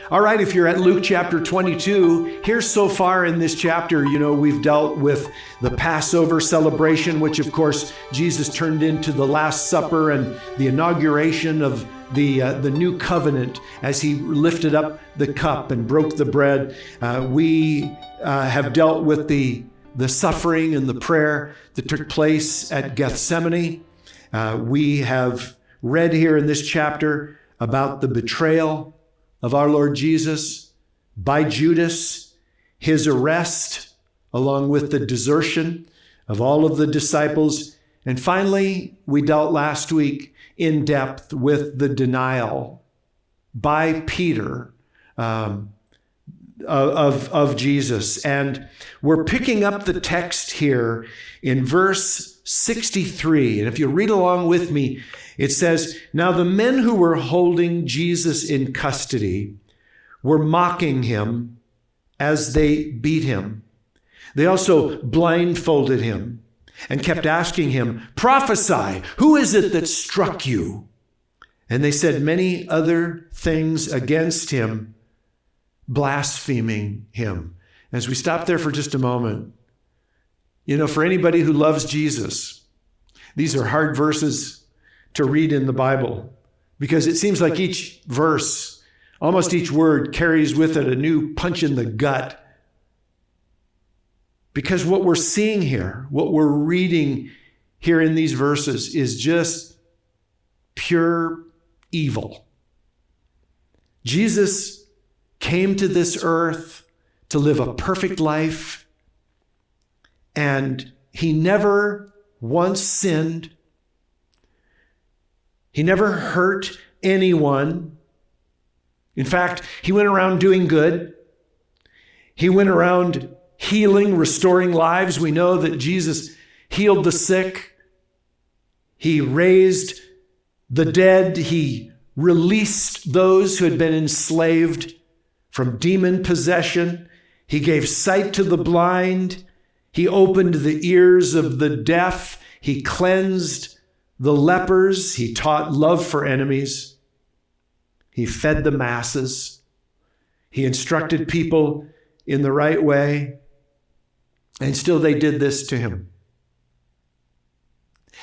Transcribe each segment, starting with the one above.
All right, if you're at Luke chapter 22, here so far in this chapter, we've dealt with the Passover celebration, which of course Jesus turned into the Last Supper and the inauguration of the new covenant as he lifted up the cup and broke the bread. We have dealt with the suffering and the prayer that took place at Gethsemane. We have read here in this chapter about the betrayal of our Lord Jesus by Judas, his arrest, along with the desertion of all of the disciples. And finally, we dealt last week in depth with the denial by Peter of Jesus. And we're picking up the text here in verse 63. And if you read along with me, it says, "Now the men who were holding Jesus in custody were mocking him as they beat him. They also blindfolded him and kept asking him, 'Prophesy, who is it that struck you?' And they said many other things against him, blaspheming him." As we stop there for just a moment, for anybody who loves Jesus, these are hard verses to read in the Bible, because it seems like each verse, almost each word, carries with it a new punch in the gut. Because what we're seeing here, what we're reading here in these verses is just pure evil. Jesus came to this earth to live a perfect life, and he never once sinned. He never hurt anyone. In fact, he went around doing good. He went around healing, restoring lives. We know that Jesus healed the sick. He raised the dead. He released those who had been enslaved from demon possession. He gave sight to the blind. He opened the ears of the deaf. He cleansed the lepers. He taught love for enemies. He fed the masses. He instructed people in the right way. And still they did this to him.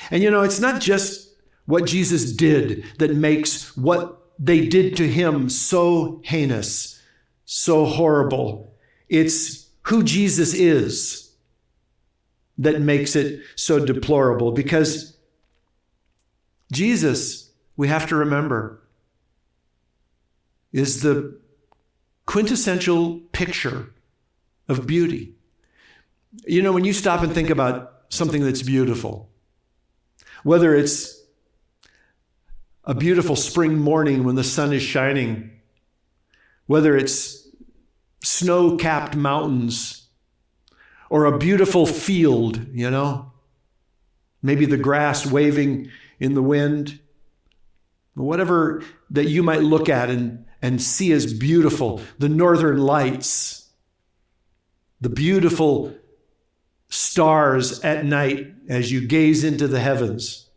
And it's not just what Jesus did that makes what they did to him so heinous, so horrible. It's who Jesus is that makes it so deplorable. Because Jesus, we have to remember, is the quintessential picture of beauty. When you stop and think about something that's beautiful, whether it's a beautiful spring morning when the sun is shining, whether it's snow-capped mountains, or a beautiful field, maybe the grass waving in the wind, whatever that you might look at and see as beautiful, the northern lights, the beautiful stars at night as you gaze into the heavens.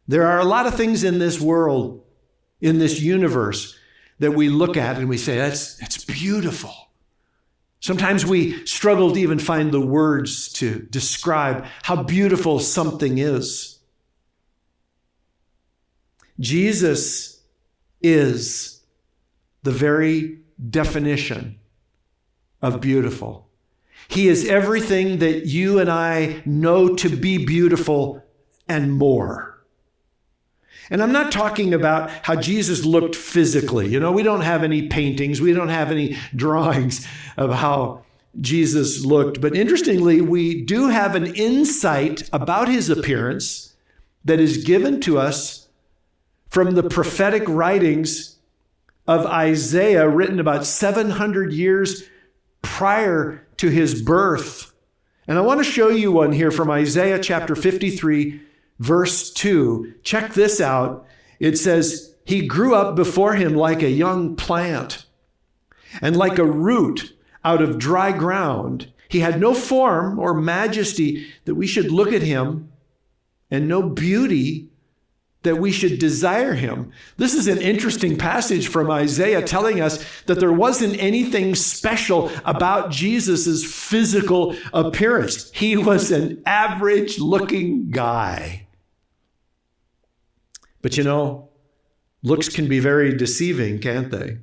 There are a lot of things in this world, in this universe, that we look at and we say, that's beautiful. Sometimes we struggle to even find the words to describe how beautiful something is. Jesus is the very definition of beautiful. He is everything that you and I know to be beautiful and more. And I'm not talking about how Jesus looked physically. We don't have any paintings. We don't have any drawings of how Jesus looked. But interestingly, we do have an insight about his appearance that is given to us from the prophetic writings of Isaiah, written about 700 years prior to his birth. And I want to show you one here from Isaiah chapter 53, verse 2. Check this out. It says, "He grew up before him like a young plant, and like a root out of dry ground. He had no form or majesty that we should look at him, and no beauty that we should desire him. This is an interesting passage from Isaiah telling us that there wasn't anything special about Jesus's physical appearance. He was an average looking guy. But you know, looks can be very deceiving, can't they?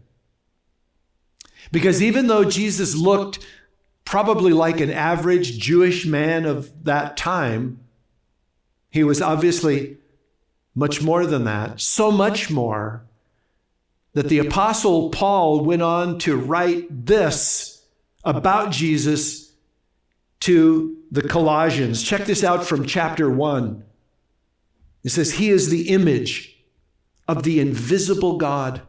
Because even though Jesus looked probably like an average Jewish man of that time, he was obviously much more than that, so much more that the Apostle Paul went on to write this about Jesus to the Colossians. Check this out from chapter 1. It says, he is the image of the invisible God,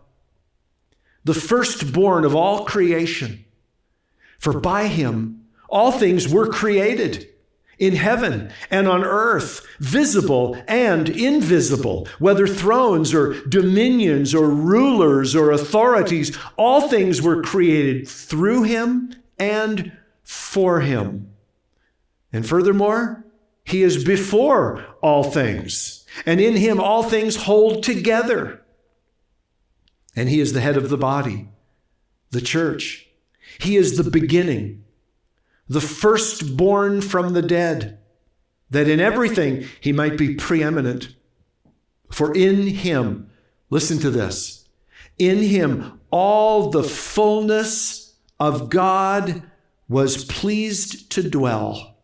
the firstborn of all creation. For by him all things were created, in heaven and on earth, visible and invisible, whether thrones or dominions or rulers or authorities, all things were created through him and for him. And furthermore, he is before all things, and in him all things hold together. And he is the head of the body, the church. He is the beginning, the firstborn from the dead, that in everything he might be preeminent. For in him, listen to this, in him all the fullness of God was pleased to dwell,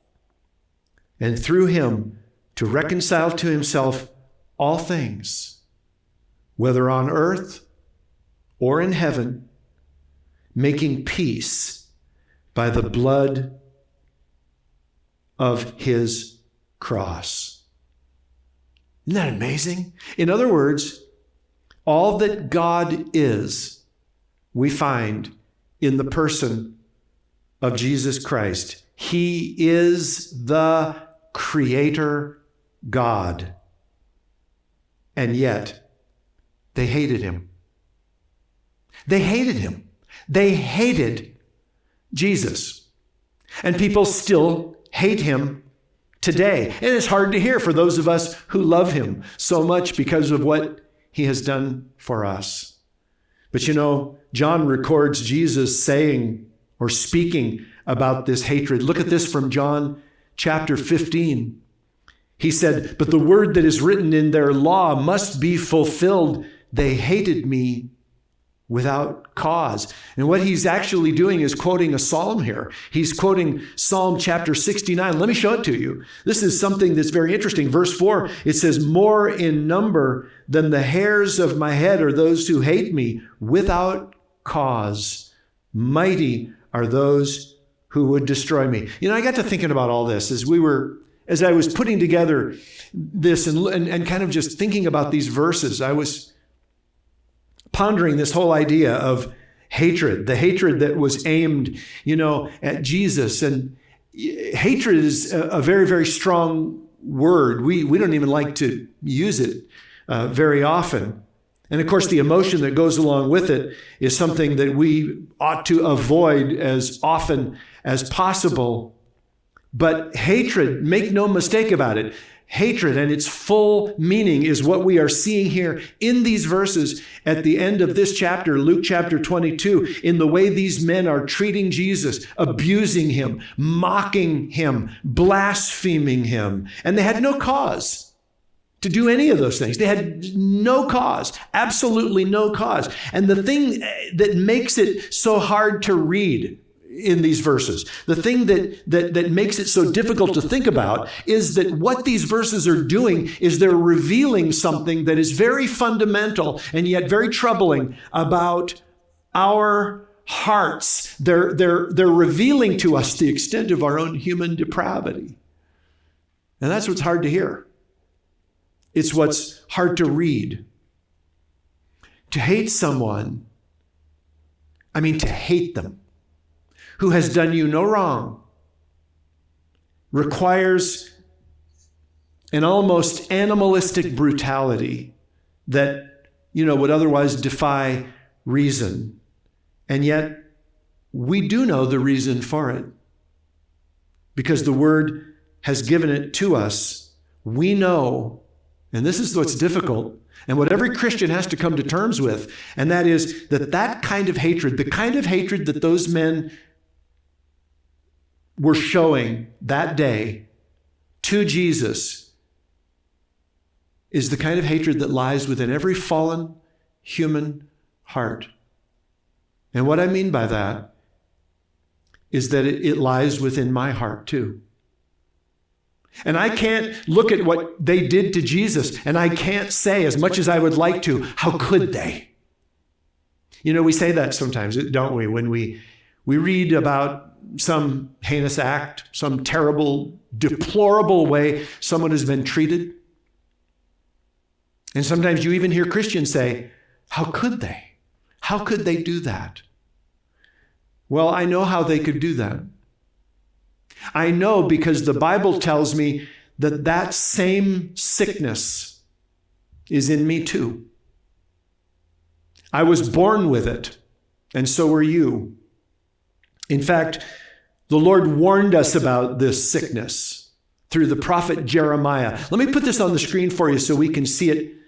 and through him to reconcile to himself all things, whether on earth or in heaven, making peace by the blood of his cross. Isn't that amazing? In other words, all that God is, we find in the person of Jesus Christ. He is the Creator God. And yet, they hated him. They hated him. They hated Jesus. And people still hate him today. And it's hard to hear for those of us who love him so much because of what he has done for us. But you know, John records Jesus saying or speaking about this hatred. Look at this from John chapter 15. He said, but the word that is written in their law must be fulfilled. They hated me without cause. And what he's actually doing is quoting a psalm here. He's quoting Psalm chapter 69. Let me show it to you. This is something that's very interesting. Verse 4, it says, more in number than the hairs of my head are those who hate me without cause. Mighty are those who would destroy me. You know, I got to thinking about all this as I was putting together this and kind of just thinking about these verses. I was pondering this whole idea of hatred, the hatred that was aimed, at Jesus. And hatred is a very, very strong word. We don't even like to use it very often. And of course, the emotion that goes along with it is something that we ought to avoid as often as possible. But hatred, make no mistake about it, hatred and its full meaning is what we are seeing here in these verses at the end of this chapter, Luke chapter 22, in the way these men are treating Jesus, abusing him, mocking him, blaspheming him. And they had no cause to do any of those things. They had no cause, absolutely no cause. And the thing that makes it so hard to read in these verses, the thing that makes it so difficult to think about is that what these verses are doing is they're revealing something that is very fundamental and yet very troubling about our hearts. They're revealing to us the extent of our own human depravity. And that's what's hard to hear. It's what's hard to read. To hate someone, to hate them, who has done you no wrong, requires an almost animalistic brutality that, would otherwise defy reason. And yet, we do know the reason for it because the Word has given it to us. We know And this is what's difficult, and what every Christian has to come to terms with, and that is that kind of hatred, the kind of hatred that those men were showing that day to Jesus, is the kind of hatred that lies within every fallen human heart. And what I mean by that is that it lies within my heart too. And I can't look at what they did to Jesus, and I can't say, as much as I would like to, how could they? You know, we say that sometimes, don't we? When we read about some heinous act, some terrible, deplorable way someone has been treated. And sometimes you even hear Christians say, how could they? How could they do that? Well, I know how they could do that. I know because the Bible tells me that that same sickness is in me too. I was born with it, and so were you. In fact, the Lord warned us about this sickness through the prophet Jeremiah. Let me put this on the screen for you so we can see it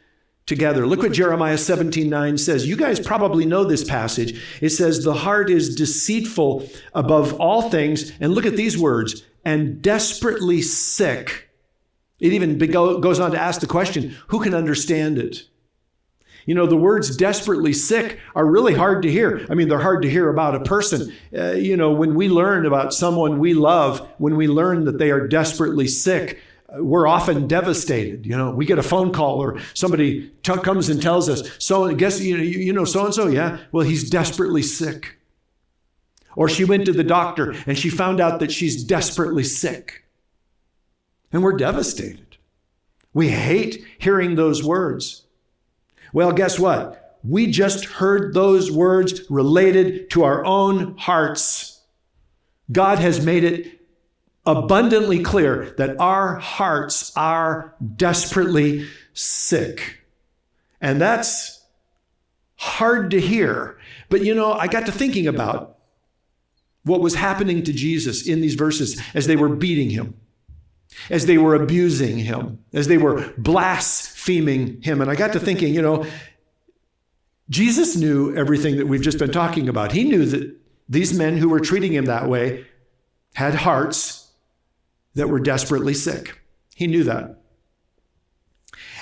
together. Look what Jeremiah 17:9 says. You guys probably know this passage. It says, the heart is deceitful above all things. And look at these words, and desperately sick. It even goes on to ask the question, who can understand it? You know, the words desperately sick are really hard to hear. I mean, they're hard to hear about a person. When we learn about someone we love, when we learn that they are desperately sick, we're often devastated. You know, we get a phone call or somebody comes and tells us, so guess, you know, so-and-so, yeah, well, he's desperately sick. Or she went to the doctor and she found out that she's desperately sick. And we're devastated. We hate hearing those words. Well, guess what? We just heard those words related to our own hearts. God has made it abundantly clear that our hearts are desperately sick. And that's hard to hear. But I got to thinking about what was happening to Jesus in these verses as they were beating him, as they were abusing him, as they were blaspheming him. And I got to thinking, Jesus knew everything that we've just been talking about. He knew that these men who were treating him that way had hearts that were desperately sick. He knew that.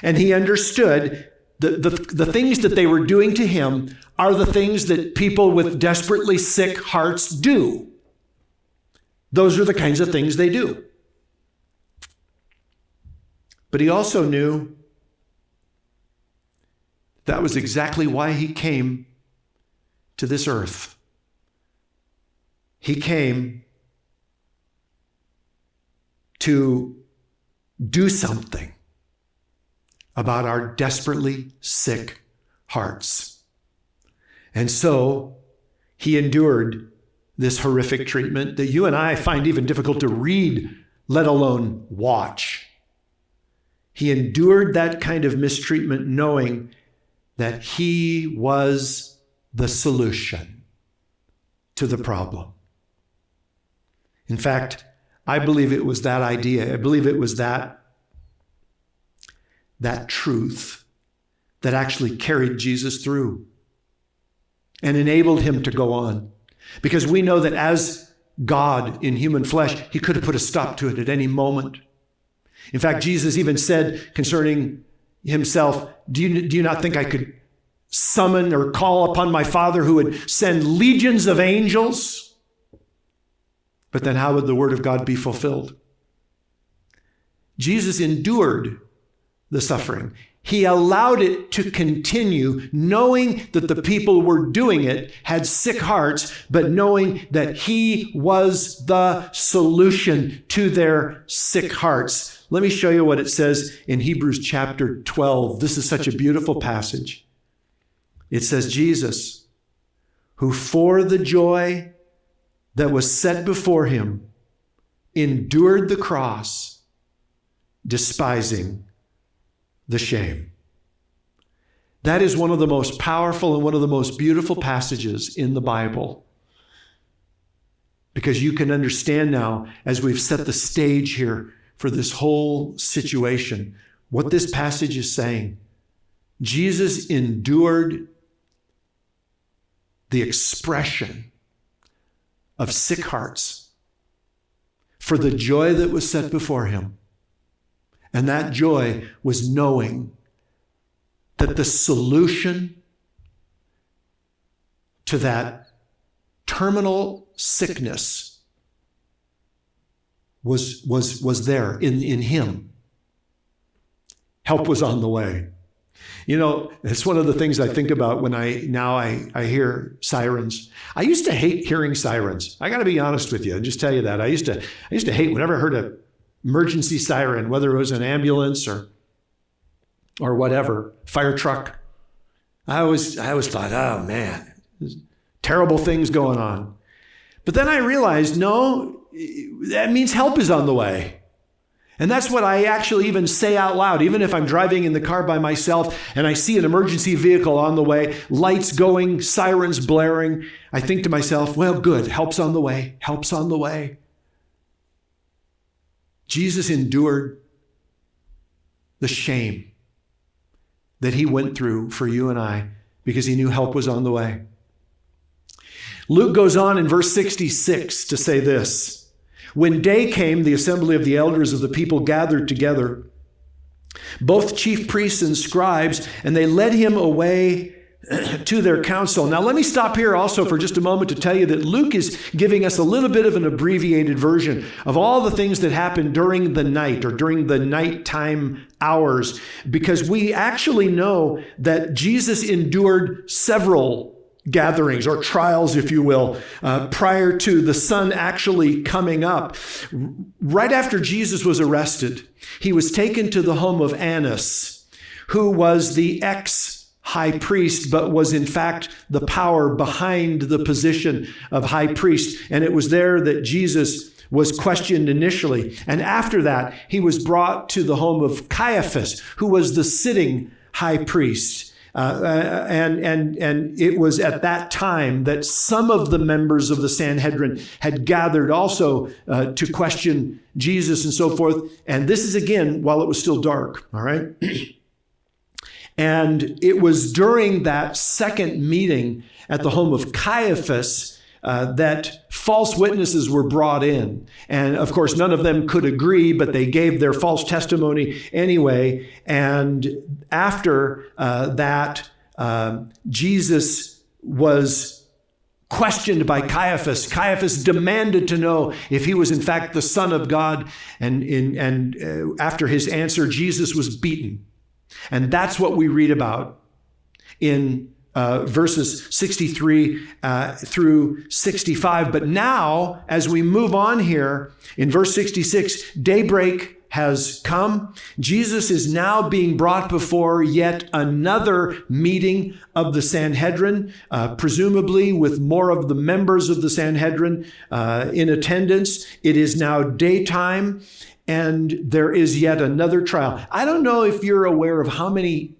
And he understood the things that they were doing to him are the things that people with desperately sick hearts do. Those are the kinds of things they do. But he also knew that was exactly why he came to this earth. He came to do something about our desperately sick hearts. And so he endured this horrific treatment that you and I find even difficult to read, let alone watch. He endured that kind of mistreatment knowing that he was the solution to the problem. In fact, I believe it was that idea. I believe it was that truth that actually carried Jesus through and enabled him to go on. Because we know that as God in human flesh, he could have put a stop to it at any moment. In fact, Jesus even said concerning himself, do you not think I could summon or call upon my Father who would send legions of angels? But then how would the word of God be fulfilled? Jesus endured the suffering. He allowed it to continue, knowing that the people were doing it had sick hearts, but knowing that he was the solution to their sick hearts. Let me show you what it says in Hebrews chapter 12. This is such a beautiful passage. It says, Jesus, who for the joy that was set before him, endured the cross, despising the shame. That is one of the most powerful and one of the most beautiful passages in the Bible. Because you can understand now, as we've set the stage here for this whole situation, what this passage is saying. Jesus endured the expression of sick hearts for the joy that was set before him. And that joy was knowing that the solution to that terminal sickness was there in him. Help was on the way. You know, it's one of the things I think about when I hear sirens. I used to hate hearing sirens. I got to be honest with you and just tell you that. I used to hate whenever I heard an emergency siren, whether it was an ambulance or whatever, fire truck. I always thought, oh man, there's terrible things going on. But then I realized, no, that means help is on the way. And that's what I actually even say out loud, even if I'm driving in the car by myself and I see an emergency vehicle on the way, lights going, sirens blaring. I think to myself, well, good, help's on the way, help's on the way. Jesus endured the shame that he went through for you and I because he knew help was on the way. Luke goes on in verse 66 to say this. When day came, the assembly of the elders of the people gathered together, both chief priests and scribes, and they led him away to their council. Now, let me stop here also for just a moment to tell you that Luke is giving us a little bit of an abbreviated version of all the things that happened during the night or during the nighttime hours, because we actually know that Jesus endured several gatherings or trials, if you will, prior to the sun actually coming up. Right after Jesus was arrested, he was taken to the home of Annas, who was the ex-high priest, but was in fact the power behind the position of high priest. And it was there that Jesus was questioned initially. And after that, he was brought to the home of Caiaphas, who was the sitting high priest. And it was at that time that some of the members of the Sanhedrin had gathered also to question Jesus and so forth. And this is again while it was still dark, all right? And it was during that second meeting at the home of Caiaphas that false witnesses were brought in. And of course, none of them could agree, but they gave their false testimony anyway. And after that, Jesus was questioned by Caiaphas. Caiaphas demanded to know if he was in fact the Son of God. And after his answer, Jesus was beaten. And that's what we read about in verses 63 through 65. But now, as we move on here, in verse 66, daybreak has come. Jesus is now being brought before yet another meeting of the Sanhedrin, presumably with more of the members of the Sanhedrin in attendance. It is now daytime, and there is yet another trial. I don't know if you're aware of how many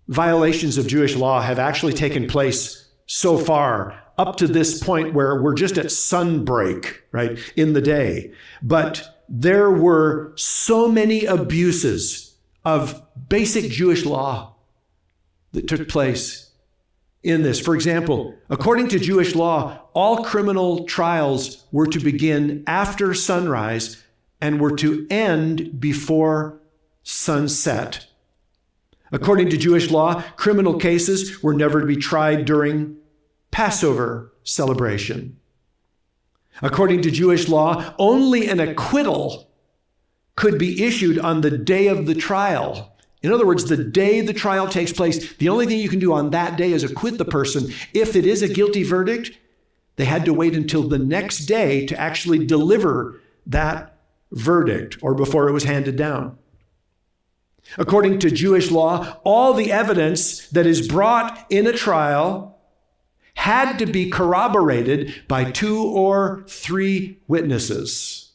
violations of Jewish law have actually taken place so far up to this point where we're just at sunbreak, right, in the day. But there were so many abuses of basic Jewish law that took place in this. For example, according to Jewish law, all criminal trials were to begin after sunrise and were to end before sunset. According to Jewish law, criminal cases were never to be tried during Passover celebration. According to Jewish law, only an acquittal could be issued on the day of the trial. In other words, the day the trial takes place, the only thing you can do on that day is acquit the person. If it is a guilty verdict, they had to wait until the next day to actually deliver that verdict or before it was handed down. According to Jewish law, all the evidence that is brought in a trial had to be corroborated by 2 or 3 witnesses.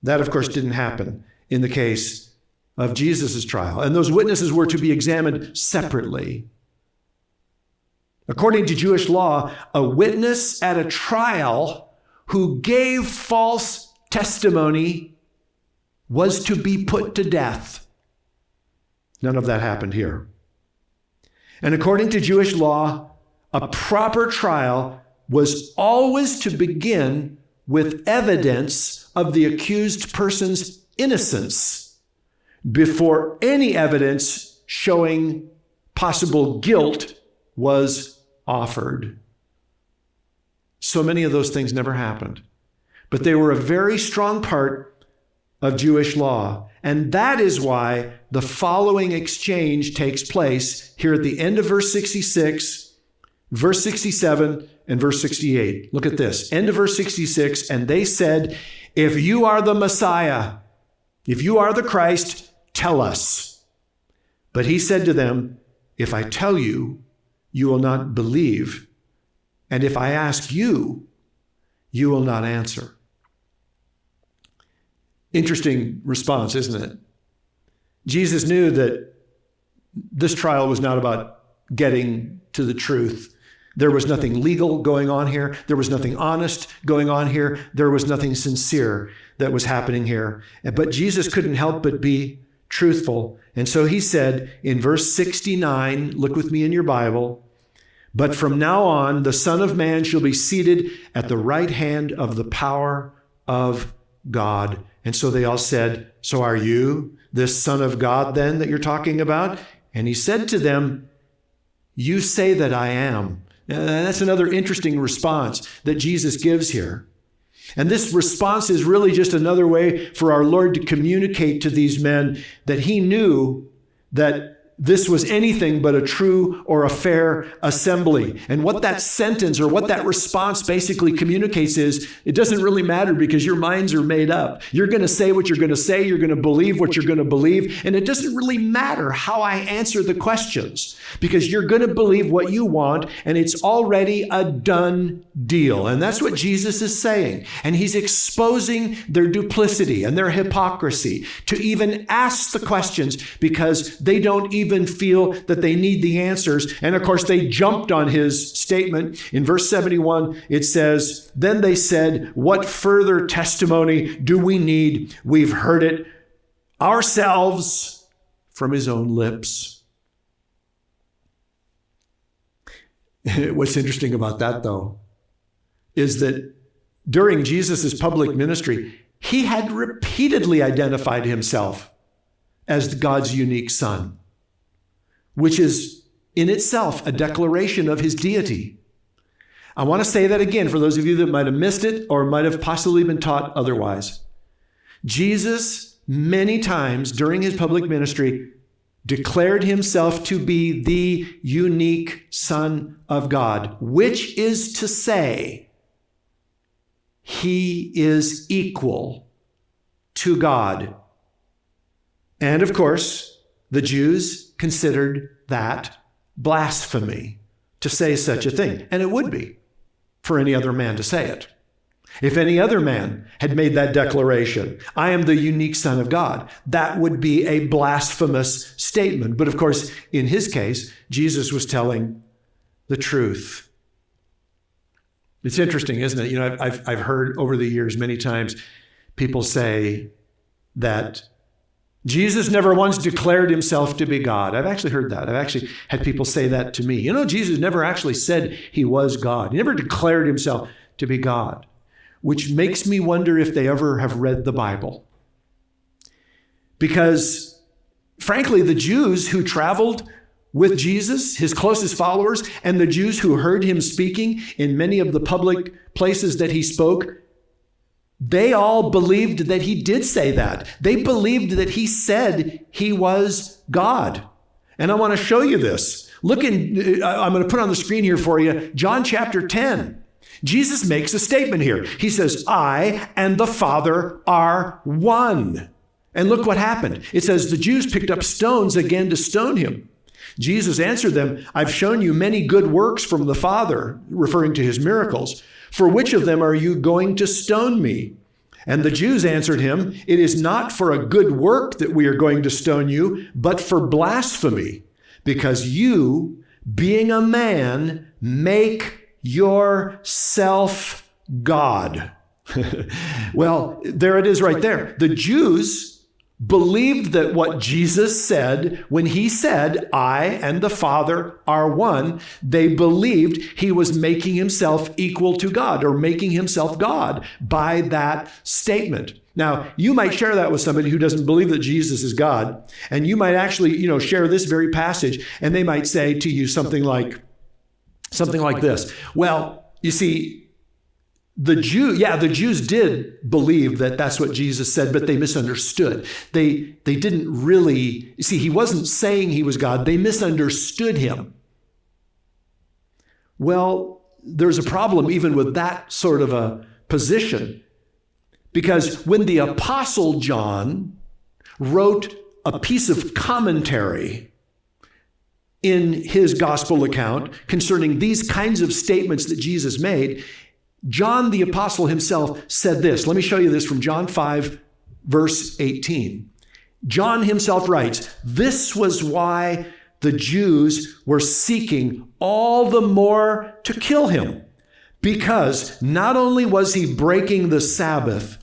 That, of course, didn't happen in the case of Jesus' trial. And those witnesses were to be examined separately. According to Jewish law, a witness at a trial who gave false testimony was to be put to death. None of that happened here. And according to Jewish law, a proper trial was always to begin with evidence of the accused person's innocence before any evidence showing possible guilt was offered. So many of those things never happened. But they were a very strong part of Jewish law. And that is why the following exchange takes place here at the end of verse 66, verse 67, and verse 68. Look at this. End of verse 66. And they said, if you are the Messiah, if you are the Christ, tell us. But he said to them, if I tell you, you will not believe. And if I ask you, you will not answer. Interesting response, isn't it? Jesus knew that this trial was not about getting to the truth. There was nothing legal going on here. There was nothing honest going on here. There was nothing sincere that was happening here. But Jesus couldn't help but be truthful. And so he said in verse 69, look with me in your Bible, but from now on, the Son of Man shall be seated at the right hand of the power of God. And so they all said, so are you this Son of God then that you're talking about? And he said to them, you say that I am. That's another interesting response that Jesus gives here. And this response is really just another way for our Lord to communicate to these men that he knew that this was anything but a true or a fair assembly. And what that sentence or what that response basically communicates is, it doesn't really matter because your minds are made up. You're going to say what you're going to say. You're going to believe what you're going to believe. And it doesn't really matter how I answer the questions because you're going to believe what you want and it's already a done deal. And that's what Jesus is saying. And he's exposing their duplicity and their hypocrisy to even ask the questions because they don't even feel that they need the answers. And of course, they jumped on his statement. In verse 71, it says, then they said, what further testimony do we need? We've heard it ourselves from his own lips. What's interesting about that, though, is that during Jesus' public ministry, he had repeatedly identified himself as God's unique son, which is in itself a declaration of his deity. I want to say that again for those of you that might have missed it or might have possibly been taught otherwise. Jesus, many times during his public ministry, declared himself to be the unique Son of God, which is to say, he is equal to God. And of course, the Jews considered that blasphemy to say such a thing. And it would be for any other man to say it. If any other man had made that declaration, I am the unique Son of God, that would be a blasphemous statement. But of course, in his case, Jesus was telling the truth. It's interesting, isn't it? You know, I've heard over the years many times people say that Jesus never once declared himself to be God. I've actually heard that. I've actually had people say that to me. You know, Jesus never actually said he was God. He never declared himself to be God, which makes me wonder if they ever have read the Bible. Because, frankly, the Jews who traveled with Jesus, his closest followers, and the Jews who heard him speaking in many of the public places that he spoke, they all believed that he did say that. They believed that he said he was God. And I want to show you this. I'm going to put on the screen here for you, John chapter 10. Jesus makes a statement here. He says, I and the Father are one. And look what happened. It says the Jews picked up stones again to stone him. Jesus answered them, I've shown you many good works from the Father, referring to his miracles. For which of them are you going to stone me? And the Jews answered him, it is not for a good work that we are going to stone you, but for blasphemy, because you, being a man, make yourself God. Well, there it is right there. The Jews believed that what Jesus said, when he said, I and the Father are one, they believed he was making himself equal to God or making himself God by that statement. Now, you might share that with somebody who doesn't believe that Jesus is God, and you might actually, share this very passage, and they might say to you something like this. Well, you see, the Jews did believe that that's what Jesus said, but they misunderstood. They didn't really, you see, he wasn't saying he was God. They misunderstood him. Well, there's a problem even with that sort of a position, because when the Apostle John wrote a piece of commentary in his gospel account concerning these kinds of statements that Jesus made, John the Apostle himself said this. Let me show you this from John 5, verse 18. John himself writes, this was why the Jews were seeking all the more to kill him, because not only was he breaking the Sabbath,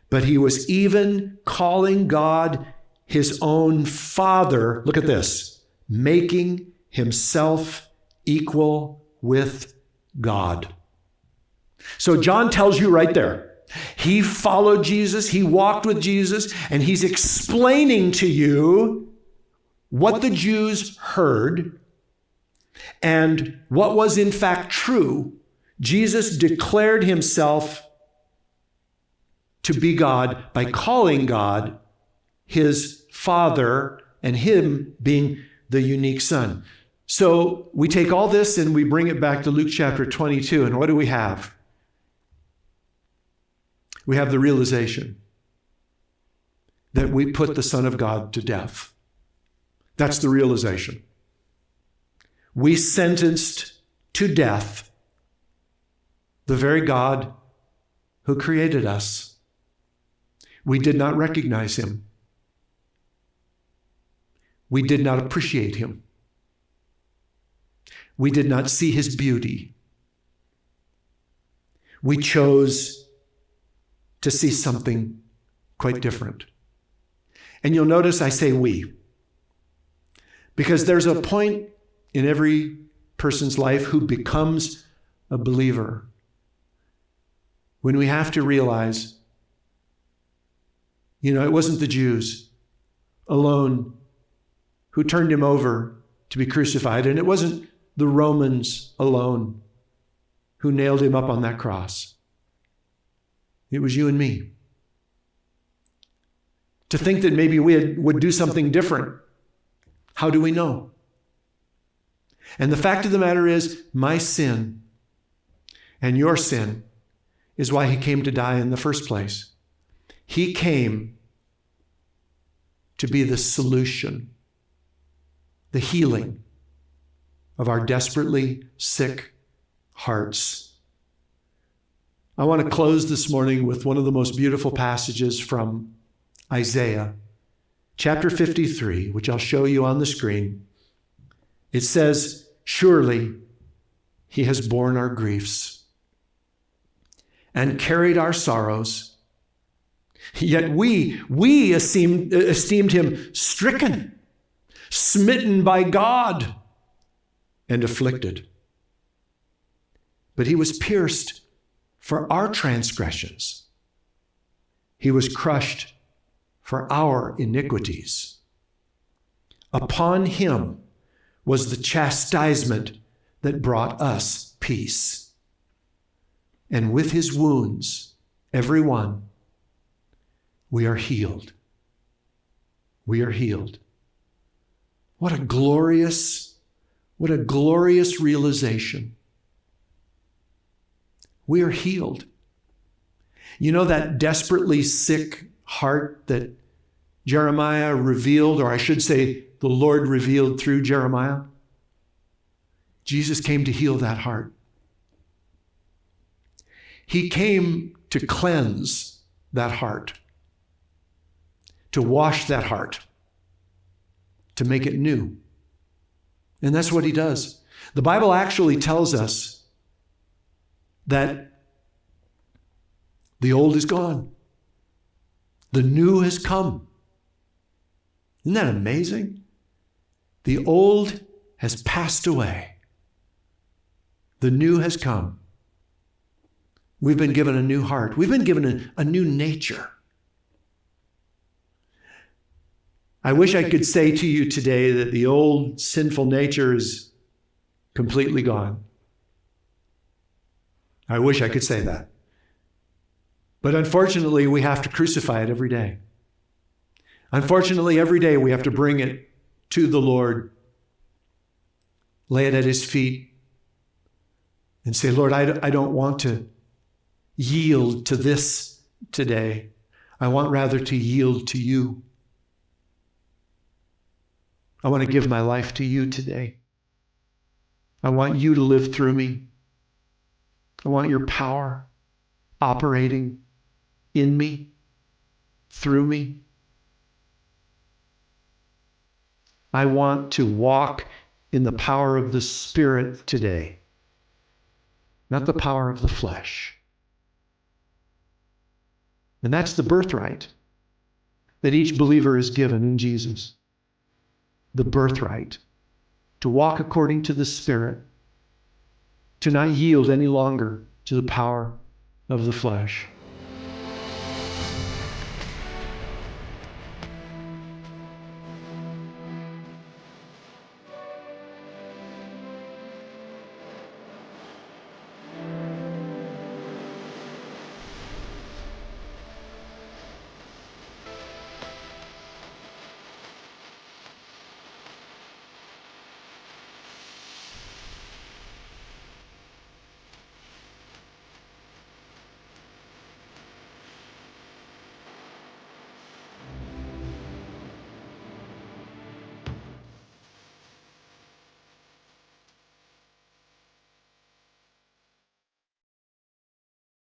but he was even calling God his own Father. Look at this, making himself equal with God. So John tells you right there, he followed Jesus, he walked with Jesus, and he's explaining to you what the Jews heard and what was in fact true. Jesus declared himself to be God by calling God his Father and him being the unique Son. So we take all this and we bring it back to Luke chapter 22, and what do we have? We have the realization that we put the Son of God to death. That's the realization. We sentenced to death the very God who created us. We did not recognize him. We did not appreciate him. We did not see his beauty. We chose to see something quite different. And you'll notice I say we, because there's a point in every person's life who becomes a believer when we have to realize, it wasn't the Jews alone who turned him over to be crucified, and it wasn't the Romans alone who nailed him up on that cross. It was you and me. To think that maybe we would do something different, how do we know? And the fact of the matter is, my sin and your sin is why he came to die in the first place. He came to be the solution, the healing of our desperately sick hearts. I want to close this morning with one of the most beautiful passages from Isaiah, chapter 53, which I'll show you on the screen. It says, surely he has borne our griefs and carried our sorrows. Yet we esteemed him stricken, smitten by God, and afflicted. But he was pierced for our transgressions. He was crushed for our iniquities. Upon him was the chastisement that brought us peace. And with his wounds, every one, we are healed. We are healed. What a glorious realization. We are healed. You know that desperately sick heart that Jeremiah revealed, or I should say the Lord revealed through Jeremiah? Jesus came to heal that heart. He came to cleanse that heart, to wash that heart, to make it new. And that's what he does. The Bible actually tells us that the old is gone. The new has come. Isn't that amazing? The old has passed away. The new has come. We've been given a new heart. We've been given a new nature. I wish I could say to you today that the old sinful nature is completely gone. I wish I could say that. But unfortunately, we have to crucify it every day. Unfortunately, every day we have to bring it to the Lord, lay it at his feet, and say, Lord, I don't want to yield to this today. I want rather to yield to you. I want to give my life to you today. I want you to live through me. I want your power operating in me, through me. I want to walk in the power of the Spirit today, not the power of the flesh. And that's the birthright that each believer is given in Jesus. The birthright to walk according to the Spirit, to not yield any longer to the power of the flesh.